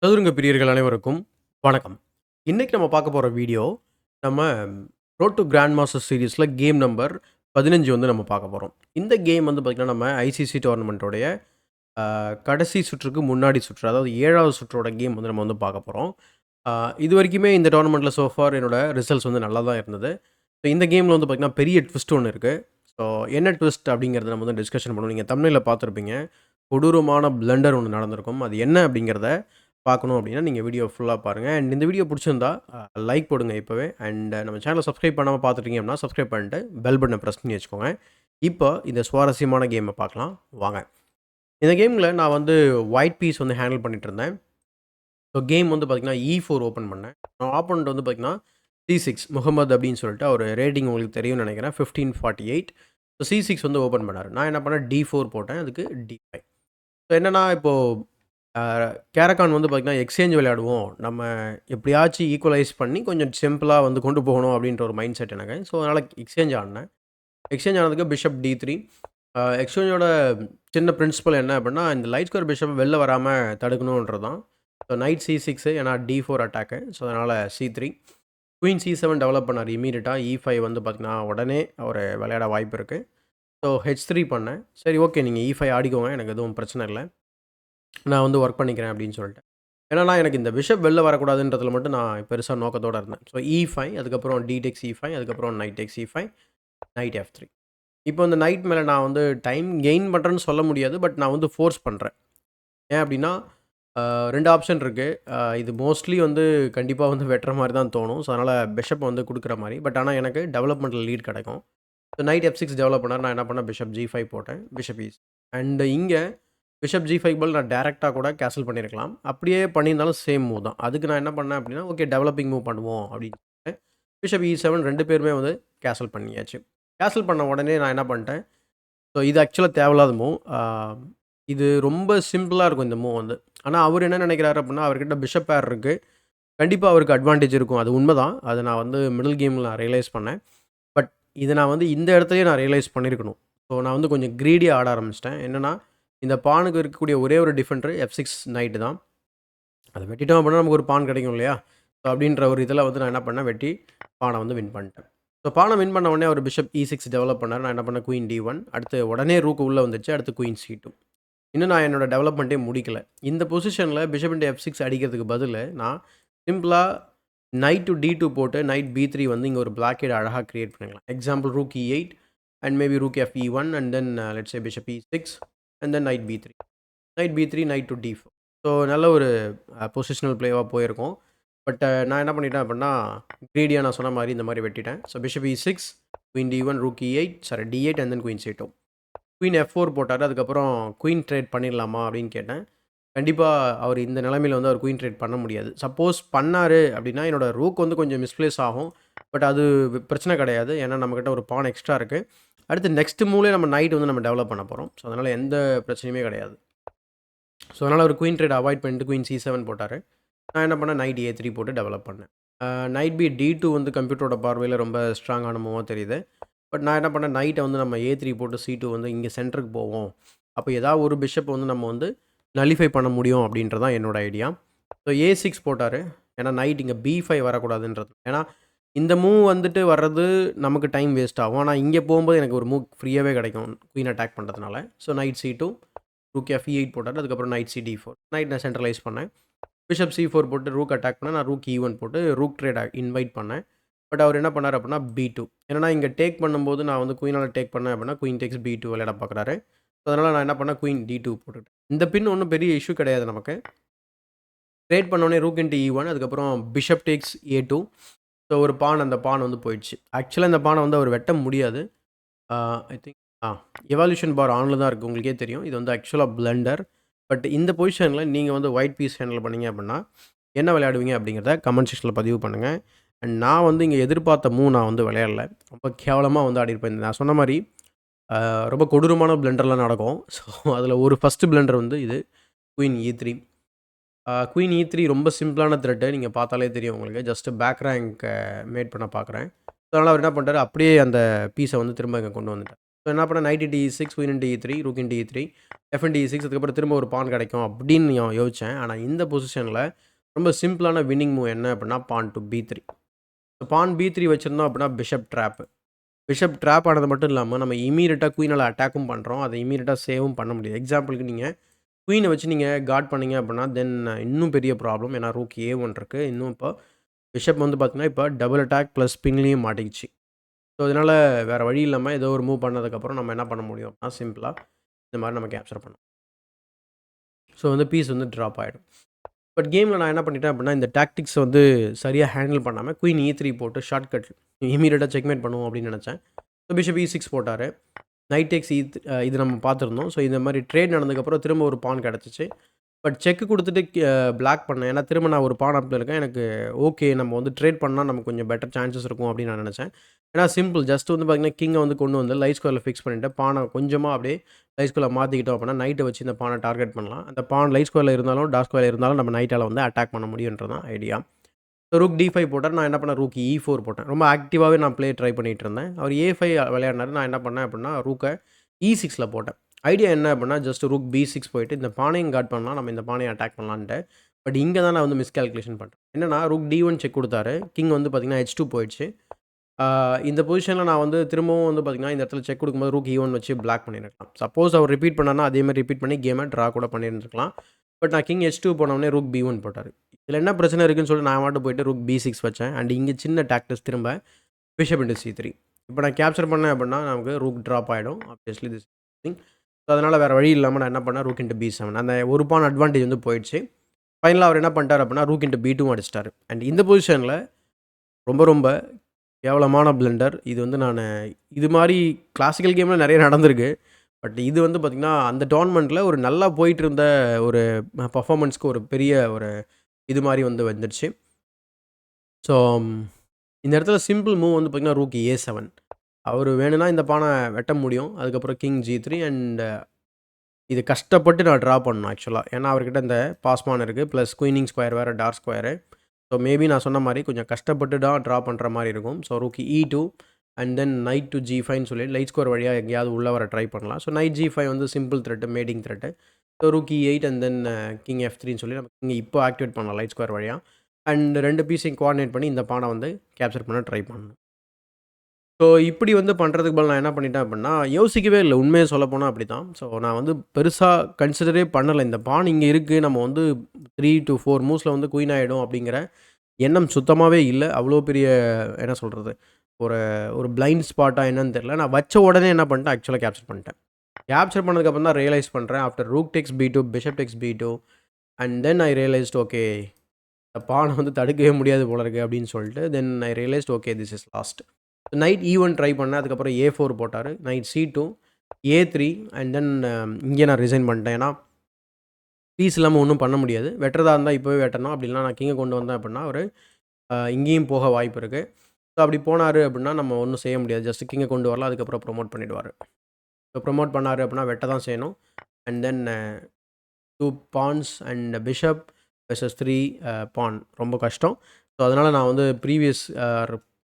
சதுரங்க பிரியர்கள் அனைவருக்கும் வணக்கம். இன்னைக்கு நம்ம பார்க்க போற வீடியோ, நம்ம ரோட் டூ கிராண்ட் மாஸ்டர் சீரிஸ்ல கேம் நம்பர் 15 வந்து நம்ம பார்க்க போறோம். இந்த கேம் வந்து பார்த்தீங்கன்னா, நம்ம ஐசிசி டோர்னமென்ட்டோடைய கடைசி சுற்றுக்கு முன்னாடி சுற்று, அதாவது 7வது சுற்றோட கேம் வந்து நம்ம வந்து பார்க்க போறோம். இதுவரைக்குமே இந்த டோர்னமென்ட்ல சோ ஃபார் என்னோட ரிசல்ட்ஸ் வந்து நல்லா தான் இருந்தது. ஸோ இந்த கேம்ல வந்து பார்த்தீங்கன்னா, பெரிய ட்விஸ்ட் ஒண்ணு இருக்கு. ஸோ என்ன ட்விஸ்ட் அப்படிங்கிறத நம்ம வந்து டிஸ்கஷன் பண்ணுவோம். நீங்க தம்ப்நெயில்ல பார்த்துருப்பீங்க. கொடூரமான பிளண்டர் ஒண்ணு நடந்திருக்கும். அது என்ன அப்படிங்கிறத பார்க்கணும் அப்படின்னா, நீங்க வீடியோ ஃபுல்லா பாருங்க. அண்ட் இந்த வீடியோ புடிச்சிருந்தா லைக் போடுங்க இப்பவே. அண்ட் நம்ம சேனல சப்ஸ்கிரைப் பண்ணாம பார்த்துட்டீங்க அப்படின்னா, சப்ஸ்கிரைப் பண்ணிட்டு பெல் பட்டன பிரஸ் பண்ணி வச்சுக்கோங்க. இப்போ இந்த சுவாரஸ்யமான கேம பார்க்கலாம் வாங்க. இந்த கேம்ல நான் வந்து ஒயிட் பீஸ் வந்து ஹேண்டில் பண்ணிட்டு இருந்தேன். ஸோ கேம் வந்து பார்த்தீங்கன்னா, E4 ஓப்பன் பண்ணேன். ஆப்போனன்ட் வந்து பார்த்தீங்கன்னா, C6 முகமது அப்படின்னு சொல்லிட்டு அவரு ரேட்டிங் உங்களுக்கு தெரியும்னு நினைக்கிறேன். 1548. ஸோ C6 வந்து ஓப்பன் பண்ணாரு. நான் என்ன பண்ணேன், D4 போட்டேன். அதுக்கு D5. ஸோ என்னன்னா, இப்போ அ கேரகான் வந்து பார்த்தீங்கன்னா, எக்ஸ்சேஞ்ச் விளையாடுவோம். நம்ம எப்படியாச்சும் ஈக்குவலைஸ் பண்ணி கொஞ்சம் சிம்பிளா வந்து கொண்டு போகணும் அப்படின்ற ஒரு மைண்ட் செட் எனக்கு. ஸோ அதனால எக்ஸ்சேஞ்ச் ஆடுனேன். எக்ஸ்சேஞ்ச் ஆனதுக்கு பிஷப் D3. எக்ஸ்சேஞ்சோட சின்ன பிரின்சிபல் என்ன அப்படின்னா, இந்த லைட் ஸ்கொயர் பிஷப் வெளில வராம தடுக்கணுன்றது தான். ஸோ நைட் C6 ஏன்னா D4 அட்டாக்கு. ஸோ அதனால C3. குயின் C7 டெவலப் பண்ணாரு இம்மீடியட்டா. E5 வந்து பார்த்தீங்கன்னா, உடனே அவரு விளையாட வாய்ப்பு இருக்கு. ஸோ H3 பண்ணேன். சரி ஓகே நீங்க E5 ஆடிக்கோங்க. எனக்கு எதுவும் பிரச்சனை இல்ல. நான் வந்து ஒர்க் பண்ணிக்கிறேன் அப்படின்னு சொல்லிட்டேன். ஏன்னா, எனக்கு இந்த பிஷப் வெளில வரக்கூடாதுன்றதுல மட்டும் நான் பெருசா நோக்கத்தோட இருந்தேன். ஸோ E5 அதுக்கப்புறம் D டேக்ஸ் E5 அதுக்கப்புறம் night tax E5 night F3. இப்போ இந்த நைட் மேல நான் வந்து டைம் கெயின் பண்றேன்னு சொல்ல முடியாது. பட் நான் வந்து ஃபோர்ஸ் பண்றேன். ஏன் அப்படின்னா, 2 ஆப்ஷன் இருக்கு. இது மோஸ்ட்லி வந்து கண்டிப்பா வந்து வெட்டுற மாரி தான் தோணும். ஸோ அதனால பிஷப் வந்து குடுக்குற மாரி. பட் ஆனா எனக்கு டெவலப்மென்ட்ல லீட் கிடைக்கும். ஸோ நைட் F6 டெவலப் பண்ணாரு. நான் என்ன பண்ணேன் பிஷப் G5 போட்டேன். பிஷப் E அண்ட் இங்க பிஷப் G5 பதில் நான் டைரக்ட்டா கூட கேன்சல் பண்ணியிருக்கலாம். அப்படியே பண்ணியிருந்தாலும் சேம் மூவ் தான். அதுக்கு நான் என்ன பண்ணேன் அப்படின்னா, ஓகே டெவலப்பிங் மூவ் பண்ணுவோம் அப்படின்னு சொல்லிட்டு, பிஷப் E7 2 பேருமே வந்து கேன்சல் பண்ணியாச்சு. கேன்சல் பண்ண உடனே நான் என்ன பண்ணிட்டேன், ஸோ இது ஆக்சுவலா தேவையில்லாத மூவ். இது ரொம்ப சிம்பிளா இருக்கும் இந்த மூவ் வந்து. ஆனா அவரு என்ன நினைக்கிறாரு அப்படின்னா, அவர்கிட்ட பிஷப் பேர் இருக்கு. கண்டிப்பா அவருக்கு அட்வான்டேஜ் இருக்கும். அது உண்மதான். அத நான் வந்து மிடில் கேம்ல நான் ரியலைஸ் பண்ணேன். பட் இத நான் வந்து இந்த இடத்துலயே நான் ரியலைஸ் பண்ணியிருக்கணும். ஸோ நான் வந்து கொஞ்சம் கிரீடியா ஆட ஆரம்பிச்சுட்டேன். என்னன்னா, இந்த பானுக்கு இருக்கக்கூடிய ஒரே ஒரு டிஃபெண்டர் F6 நைட் தான். அத வெட்டிட்டோம் அப்படின்னா நமக்கு ஒரு பான் கிடைக்கும் இல்லையா? ஸோ அப்படின்ற ஒரு இதில வந்து நான் என்ன பண்ணேன், வெட்டி பான வந்து வின் பண்ணிட்டேன். ஸோ பான வின் பண்ண உடனே அவர் பிஷப் E6 டெவலப் பண்ணாரு. நான் என்ன பண்ணேன், குயின் D1 அடுத்து உடனே ரூக் உள்ள வந்துருச்சு. அடுத்து குயின் C2. இன்னும் நான் என்னோட டெவலப்மெண்ட்டே முடிக்கல. இந்த பொசிஷன்ல பிஷப் இன்டு F6 அடிக்கிறதுக்கு பதிலு, நான் சிம்பிளா நைட் டூ D2 போட்டு நைட் B3 வந்து இங்க ஒரு பிளாக்கேட் அழகா கிரியேட் பண்ணிக்கலாம். Example rook E8 and maybe rook FE1 and then let's say bishop E6 and then knight B3. Knight B3 knight to D4. So நல்ல ஒரு பொசிஷனல் பிளேவா போயிருக்கும். But நான் என்ன பண்ணிட்டேன் அப்படின்னா, கிரீடியா நான் சொன்ன மாரி இந்த மாரி வெட்டிட்டேன். So bishop E6, queen D1, rook E8 sorry D8 and then queen C2. Queen F4 போட்டாரு. அதுக்கப்புறம் குயின் ட்ரேட் பண்ணிடலாமா அப்படின்னு கேட்டேன். கண்டிப்பா அவர் இந்த நிலைமையில வந்து அவர் குயின் ட்ரேட் பண்ண முடியாது. சப்போஸ் பண்ணாரு அப்படின்னா, என்னோட ரூக் வந்து கொஞ்சம் மிஸ்பிளேஸ் ஆகும். பட் அது பிரச்சனை கிடையாது. ஏன்னா நம்மகிட்ட ஒரு பான் எக்ஸ்ட்ரா இருக்கு. அடுத்து நெக்ஸ்ட் மூவ்லயே நம்ம நைட் வந்து நம்ம டெவலப் பண்ண போறோம். ஸோ அதனால எந்த பிரச்சனையுமே கிடையாது. ஸோ அதனால அவர் குயின் ட்ரேட் அவாய்ட் பண்ணிட்டு குயின் C7 போட்டாரு. நான் என்ன பண்ணேன், நைட் A3 போட்டு டெவலப் பண்ணேன். நைட் D2 வந்து கம்ப்யூட்டரோட பார்வையில ரொம்ப ஸ்ட்ராங்கான மூவா தெரியுது. பட் நான் என்ன பண்ணேன், நைட்ட வந்து நம்ம A3 போட்டு C2 வந்து இங்க சென்டருக்கு போவோம். அப்ப ஏதாவது ஒரு பிஷப் வந்து நம்ம வந்து நல்லிஃபை பண்ண முடியும் அப்படின்றது தான் என்னோட ஐடியா. ஸோ A6 போட்டாரு. ஏன்னா நைட் இங்க B5 வரக்கூடாதுன்றது. ஏன்னா இந்த மூவ் வந்துட்டு வர்றது நமக்கு டைம் வேஸ்ட் ஆகும். ஆனா இங்க போம்போது எனக்கு ஒரு மூவ் ஃப்ரீயாவே கிடைக்கும். குயின் அட்டாக் பண்றதுனால. So night C2, rook F8 போட்டாரு. அதுக்கப்புறம் நைட் CD4. நைட் நான் சென்ட்ரலைஸ் பண்ணேன். பிஷப் C4 போட்டு ரூக் அட்டாக் பண்ணேன். நான் ரூக் E1 போட்டு ரூக் ட்ரேட் இன்வைட் பண்ணேன். பட் அவர் என்ன பண்ணாரு அப்படின்னா B2. ஏன்னா இங்க டேக் பண்ணும்போது நான் வந்து குயினால டேக் பண்ணேன் அப்படின்னா, குயின் டேக்ஸ் B2 விளையாட பார்க்குறாரு. ஸோ அதனால நான் என்ன பண்ணேன், குயின் D2 போட்டுட்டேன். இந்த பின் ஒண்ணும் பெரிய இஷ்யூ கிடையாது நமக்கு. ட்ரேட் பண்ண உடனே ரூக் இன்டு E1 அதுக்கப்புறம் பிஷப் டேக்ஸ் A2. ஸோ ஒரு பான் அந்த பான் வந்து போயிடுச்சு. ஆக்சுவலா இந்த பான வந்து அவர் வெட்ட முடியாது. ஆ ஐ திங்க் எவால்யூஷன் பார் ஆன்ல தான் இருக்கு. உங்களுக்கே தெரியும். இது வந்து ஆக்சுவலா பிளண்டர். பட் இந்த பொசிஷன்ல நீங்க வந்து ஒயிட் பீஸ் ஹேண்டில் பண்ணீங்க அப்படின்னா, என்ன விளையாடுவீங்க அப்படிங்கிறத கமெண்ட் செக்ஷன்ல பதிவு பண்ணுங்க. அண்ட் நான் வந்து இங்க எதிர்பார்த்த மூவ் நான் வந்து விளையாடல. ரொம்ப கேவலமா வந்து ஆடியிருப்பேன். நான் சொன்ன மாரி ரொம்ப கொடூரமான பிளண்டர்லாம் நடக்கும். ஸோ அதில ஒரு ஃபர்ஸ்ட் பிளண்டர் வந்து இது. Queen E3. குயின் E3 ரொம்ப சிம்பிளான த்ரெட். நீங்க பார்த்தாலே தெரியும் உங்களுக்கு. ஜஸ்ட் பேக் ரேங்க் மேட் பண்ண பார்க்குறேன். அதனால அவர் என்ன பண்ணிட்டாரு, அப்படியே அந்த பீஸ வந்து திரும்ப இங்க கொண்டு வந்துட்டார். ஸோ என்ன பண்ணேன், night into E6, queen into E3, rook into E3, F into E6, அதுக்கப்புறம் திரும்ப ஒரு பான் கிடைக்கும் அப்படின்னு யோசித்தேன். ஆனால் இந்த பொசிஷனில் ரொம்ப சிம்பிளான வின்னிங் மூவ் என்ன அப்படின்னா பான் to B3. So porn B3 வச்சுருந்தோம் அப்படின்னா பிஷப் ட்ராப்பு. பிஷப் ட்ராப் ஆனது மட்டும் இல்லாமல் நம்ம இமீடியட்டாக குயினால் அட்டாக்கும் பண்ணுறோம். அதை இமீடியட்டாக சேவும் பண்ண முடியாது. எக்ஸாம்பிளுக்கு நீங்கள் குயினை வச்சு நீங்கள் காட் பண்ணீங்க அப்படின்னா தென் இன்னும் பெரிய ப்ராப்ளம். ஏன்னா ரூக் A1 இருக்குது. இன்னும் இப்போ பிஷப் வந்து பார்த்தீங்கன்னா இப்போ டபுள் அட்டாக் ப்ளஸ் ஸ்பின்லேயும் மாட்டிக்கிச்சு. ஸோ இதனால் வேறு வழி இல்லாமல் ஏதோ ஒரு மூவ் பண்ணதுக்கப்புறம் நம்ம என்ன பண்ண முடியும் அப்படின்னா சிம்பிளாக இந்த மாதிரி நம்ம கேப்சர் பண்ணோம். ஸோ வந்து பீஸ் வந்து ட்ராப் ஆகிடும். பட் கேமில் நான் என்ன பண்ணிட்டேன் அப்படின்னா இந்த டாக்டிக்ஸ் வந்து சரியாக ஹேண்டில் பண்ணாமல் குயின் E3 போட்டு ஷார்ட்கட் இமீடியட்டாக செக்மேட் பண்ணுவோம் அப்படின்னு நினச்சேன். ஸோ பிஷப் E6 போட்டார். நைட் டேக்ஸ் இது நம்ம பார்த்துருந்தோம். ஸோ இந்த மாதிரி ட்ரேட் நடந்ததுக்கப்புறம் திரும்ப ஒரு பான் கிடச்சிச்சு. பட் செக் கொடுத்துட்டு பிளாக் பண்ணேன். ஏன்னா திரும்ப நான் ஒரு பான் அப்பில் இருக்கேன். எனக்கு ஓகே நம்ம வந்து ட்ரேட் பண்ணால் நமக்கு கொஞ்சம் பெட்டர் சான்சஸ் இருக்கும் அப்படின்னு நான் நினச்சேன். ஏன்னா சிம்பிள் ஜஸ்ட் வந்து பார்த்திங்கன்னா கிங்கை வந்து கொண்டு வந்து லைட் ஸ்கொயரில் ஃபிக்ஸ் பண்ணிவிட்டு பானை கொஞ்சமாக அப்படியே லைட் ஸ்கொயரில் மாற்றிக்கிட்டோம் அப்படின்னா நைட்டை வச்சு இந்த பானை டார்கெட் பண்ணலாம். அந்த பான் லைட் ஸ்கொயரில் இருந்தாலும் டார்க் ஸ்கொயரில் இருந்தாலும் நம்ம நைட்டால் வந்து அட்டாக் பண்ண முடியுன்றது தான் ஐடியா. ஸோ ரூக் D5 போட்டார். நான் என்ன பண்ணேன், ரூக் E4 போட்டேன். ரொம்ப ஆக்டிவாகவே நான் ட்ரை பண்ணிகிட்டு இருந்தேன். அவர் A5 விளையாடினார். நான் என்ன பண்ணேன் அப்படின்னா ரூக்கை E6 போட்டேன். ஐடியா என்ன அப்படின்னா ஜஸ்ட் ரூக் B6 போயிட்டு இந்த பானையும் காட் பண்ணலாம், நம்ம இந்த பானையை அட்டாக் பண்ணலான்ட்டு. பட் இங்கே தான் நான் வந்து மிஸ்கால்குலேஷன் பண்ணுறேன். என்னன்னா ரூக் D1 செக் கொடுத்தாரு. கிங் வந்து பார்த்திங்கன்னா H2 போயிடுச்சு. இந்த பொசிஷனில் நான் வந்து திரும்பவும் வந்து பார்த்திங்கன்னா இந்த இடத்துல செக் கொடுக்கும்போது ரூக் E1 வச்சு பிளாக் பண்ணியிருக்கலாம். சப்போஸ் அவர் ரிப்பீட் பண்ணார்னா அதேமாதிரி ரிப்பீட் பண்ணி கேமை ட்ரா கூட பண்ணியிருந்துருக்கலாம். பட் நான் கிங் H2 போனோடனே ரூக் B1 போட்டார். இதில் என்ன பிரச்சனை இருக்குன்னு சொல்லிட்டு நான் மட்டும் போயிட்டு ரூக் B6 வச்சேன். அண்ட் இங்கே சின்ன டாக்டிஸ் திரும்ப பிஷப் இன்டு C3. இப்போ நான் கேப்சர் பண்ணேன் அப்படின்னா நமக்கு ரூக் ட்ராப் ஆகிடும். Obviously this thing. ஸோ அதனால் வேறு வழி இல்லாமல் நான் என்ன பண்ணேன், ரூக் இன்டு B7. அந்த ஒரு பான் அட்வான்டேஜ் வந்து போயிடுச்சு. ஃபைனலாக அவர் என்ன பண்ணிட்டார் அப்படின்னா ரூக் இன்டு B2 அடிச்சிட்டார். அண்ட் இந்த பொசிஷனில் ரொம்ப ரொம்ப கேவலமான பிளண்டர். இது வந்து நான் இது மாதிரி கிளாசிக்கல் கேமில் நிறைய நடந்திருக்கு. பட் இது வந்து பார்த்திங்கன்னா அந்த டோர்னமெண்ட்டில் ஒரு நல்லா போயிட்டு இருந்த ஒரு பர்ஃபார்மன்ஸ்க்கு ஒரு பெரிய ஒரு இது மாதிரி வந்து வந்துடுச்சு. ஸோ இந்த இடத்துல சிம்பிள் மூவ் வந்து பார்த்திங்கன்னா ரூக் A7. அவர் வேணும்னா இந்த பானை வெட்ட முடியும். அதுக்கப்புறம் கிங் G3 அண்ட் இது கஷ்டப்பட்டு நான் ட்ரா பண்ணணும் ஆக்சுவலாக. ஏன்னா அவர்கிட்ட இந்த பாஸ்பான் இருக்குது ப்ளஸ் குயினிங் ஸ்கொயர் வேறு டார்க் ஸ்கொயரு. ஸோ மேபி நான் சொன்ன மாதிரி கொஞ்சம் கஷ்டப்பட்டு தான் ட்ரா பண்ணுற மாதிரி இருக்கும். So rook E2 and then knight to G5ன்னு சொல்லி லைட் ஸ்கொயர் வழியாக எங்கேயாவது உள்ளே வர ட்ரை பண்ணலாம். ஸோ நைட் G5 வந்து simple threat, mating threat. So rook E8 and then king F3ன்னு சொல்லி நம்ம இங்கே இப்போ ஆக்டிவேட் பண்ணலாம் லைட் ஸ்கொயர் வழியாக. அண்ட் 2 பீஸையும் கோஆர்டினேட் பண்ணி இந்த பானை வந்து கேப்சர் பண்ண ட்ரை பண்ணணும். ஸோ இப்படி வந்து பண்ணுறதுக்கு பதில் நான் என்ன பண்ணிட்டேன் அப்படின்னா யோசிக்கவே இல்லை. உண்மையை சொல்லப்போனால் அப்படி தான். ஸோ நான் வந்து பெருசாக கன்சிடரே பண்ணலை. இந்த பான் இங்கே இருக்குது, நம்ம வந்து 3 to 4 மூவ்ஸில் வந்து குயின் ஆகிடும் அப்படிங்கிற எண்ணம் சுத்தமாகவே இல்லை. அவ்வளோ பெரிய என்ன சொல்கிறது, ஒரு ஒரு பிளைண்ட் ஸ்பாட்டாக என்னன்னு தெரில. நான் வச்ச உடனே என்ன பண்ணிட்டேன், ஆக்சுவலாக கேப்சர் பண்ணிட்டேன். கேப்சர் பண்ணதுக்கப்புறம் தான் ரியலைஸ் பண்ணுறேன். After rook takes B2, bishop takes B2 and then I realised okay இந்த பானை வந்து தடுக்கவே முடியாது போல இருக்குது அப்படின்னு சொல்லிட்டு then I realised okay this is lost. Knight E1 try பண்ணேன். அதுக்கப்புறம் A4 போட்டார். Night C2, A3 and then இங்கே நான் ரிசைன் பண்ணிட்டேன். ஏன்னா பீஸ் இல்லாமல் ஒன்றும் பண்ண முடியாது. வெட்டுறதா இருந்தால் இப்போவே வெட்டணும். அப்படின்னா நான் கிங்கை கொண்டு வந்தேன் அப்படின்னா ஒரு இங்கேயும் போக வாய்ப்பு இருக்குது. ஸோ அப்படி போனார் அப்படின்னா நம்ம ஒன்றும் செய்ய முடியாது. ஜஸ்ட் கிங்கை கொண்டு வரலாம், அதுக்கப்புறம் ப்ரொமோட் பண்ணிவிடுவார். ஸோ ப்ரொமோட் பண்ணார் அப்படின்னா வெட்ட தான் செய்யணும். And then 2 pawns and bishop versus 3 பான் ரொம்ப கஷ்டம். ஸோ அதனால் நான் வந்து ப்ரீவியஸ்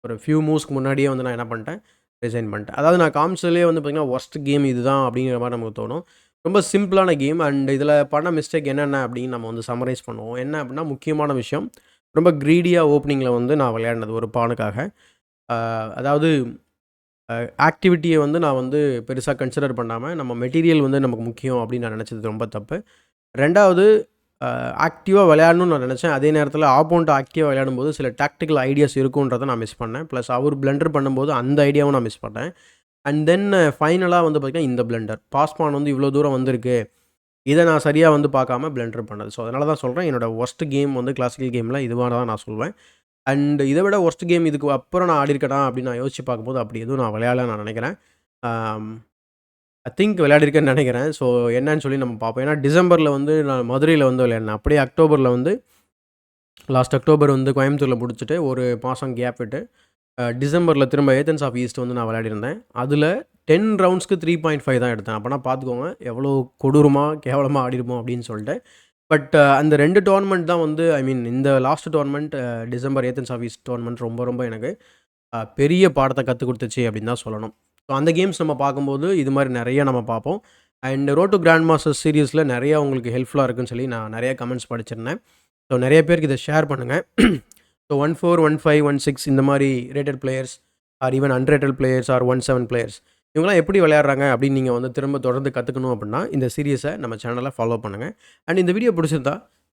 ஒரு ஃபியூ மூவ்ஸ்க்கு முன்னாடியே வந்து நான் என்ன பண்ணிட்டேன், ரிசைன் பண்ணிட்டேன். அதாவது நான் காமிச்சதுலேயே வந்து பார்த்திங்கன்னா ஒர்ஸ்ட் கேம் இது தான் அப்படிங்கிற மாதிரி நமக்கு தோணும். ரொம்ப சிம்பிளான கேம். அண்ட் இதில் பண்ண மிஸ்டேக் என்னென்ன அப்படின்னு நம்ம வந்து சம்மரைஸ் பண்ணுவோம். என்ன அப்படின்னா முக்கியமான விஷயம், ரொம்ப க்ரீடியாக ஓப்பனிங்கில் வந்து நான் விளையாடினது ஒரு பானுக்காக. அதாவது ஆக்டிவிட்டியை வந்து நான் வந்து பெருசாக கன்சிடர் பண்ணாமல் நம்ம மெட்டீரியல் வந்து நமக்கு முக்கியம் அப்படின்னு நான் நினச்சது ரொம்ப தப்பு. ரெண்டாவது ஆக்டிவாக விளையாடணும்னு நான் நினச்சேன். அதே நேரத்தில் ஆப்போனண்ட் ஆக்டிவாக விளையாடும்போது சில டாக்டிக்கல் ஐடியாஸ் இருக்குன்றதை நான் மிஸ் பண்ணேன். ப்ளஸ் அவர் பிளண்டர் பண்ணும்போது அந்த ஐடியாவும் நான் மிஸ் பண்ணேன். அண்ட் தென் ஃபைனலாக வந்து பார்த்திங்கன்னா இந்த பிளண்டர் பாஸ்பான் வந்து இவ்வளோ தூரம் வந்திருக்கு, இதை நான் சரியாக வந்து பார்க்காம பிளண்டர் பண்ணது. ஸோ அதனால தான் சொல்கிறேன், என்னோடய ஒர்ஸ்ட் கேம் வந்து கிளாசிக்கல் கேமில் இதுவாக தான் நான் சொல்வேன். அண்ட் இதை விட ஒர்ஸ்ட் கேம் இதுக்கு அப்புறம் நான் ஆடிருக்கேனா அப்படின்னு நான் யோசிச்சு பார்க்கும்போது அப்படி எதுவும் நான் விளையாடல நான் நினைக்கிறேன். ஐ திங்க் விளையாடிருக்கேன்னு நினைக்கிறேன். ஸோ என்னன்னு சொல்லி நம்ம பார்ப்போம். ஏன்னா டிசம்பரில் வந்து நான் மதுரையில் வந்து விளையாடினேன். அப்படியே அக்டோபரில் வந்து லாஸ்ட் அக்டோபர் வந்து கோயம்புத்தூரில் முடிச்சுட்டு ஒரு மாதம் கேப் விட்டு டிசம்பரில் திரும்ப ஏத்தன்ஸ் ஆஃப் ஈஸ்ட் வந்து நான் விளையாடிருந்தேன். அதில் 10 ரவுண்ட்ஸ்க்கு 3.5 தான் எடுத்தேன். அப்போனா பார்த்துக்கோங்க எவ்வளோ கொடூரமாக கேவலமாக ஆடிருப்போம் அப்படின்னு சொல்லிட்டு. பட் அந்த 2 டோர்னமெண்ட் தான் வந்து ஐ மீன் இந்த last tournament December Athens of East tournament ரொம்ப ரொம்ப எனக்கு பெரிய பாடத்தை கற்றுக் கொடுத்துச்சு அப்படின்னு தான் சொல்லணும். ஸோ அந்த கேம்ஸ் நம்ம பார்க்கும்போது இது மாதிரி நிறைய நம்ம பார்ப்போம். And road to grandmasters சீரிஸில் நிறையா உங்களுக்கு ஹெல்ப்ஃபுல்லாக இருக்குன்னு சொல்லி நான் நிறைய கமெண்ட்ஸ் படிச்சிருந்தேன். ஸோ நிறைய பேருக்கு இதை ஷேர் பண்ணுங்கள். ஸோ 14, 15, 16 இந்த மாதிரி rated players R even unrated players R 17 players இவங்களாம் எப்படி விளையாடுறாங்க அப்படின்னு நீங்கள் வந்து திரும்ப தொடர்ந்து கற்றுக்கணும் அப்படின்னா இந்த சீரியஸை நம்ம சேனலை ஃபாலோ பண்ணுங்கள். அண்ட் இந்த வீடியோ பிடிச்சிருந்தா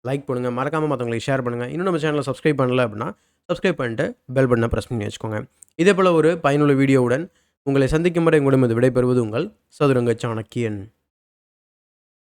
லைக் பண்ணுங்கள், மறக்காமல் மற்றவங்களுக்கு ஷேர் பண்ணுங்கள். இன்னும் நம்ம சேனலை சப்ஸ்கிரைப் பண்ணல அப்படின்னா சப்ஸ்கிரைப் பண்ணிட்டு பெல் பட்டனை ப்ரெஸ் பண்ணி வச்சுக்கோங்க. இதே போல் ஒரு பயனுள்ள வீடியோவுடன் உங்களை சந்திக்கும் வரை உங்களிடம் விடைபெறுவது உங்கள் சதுரங்க சாணக்கியன்.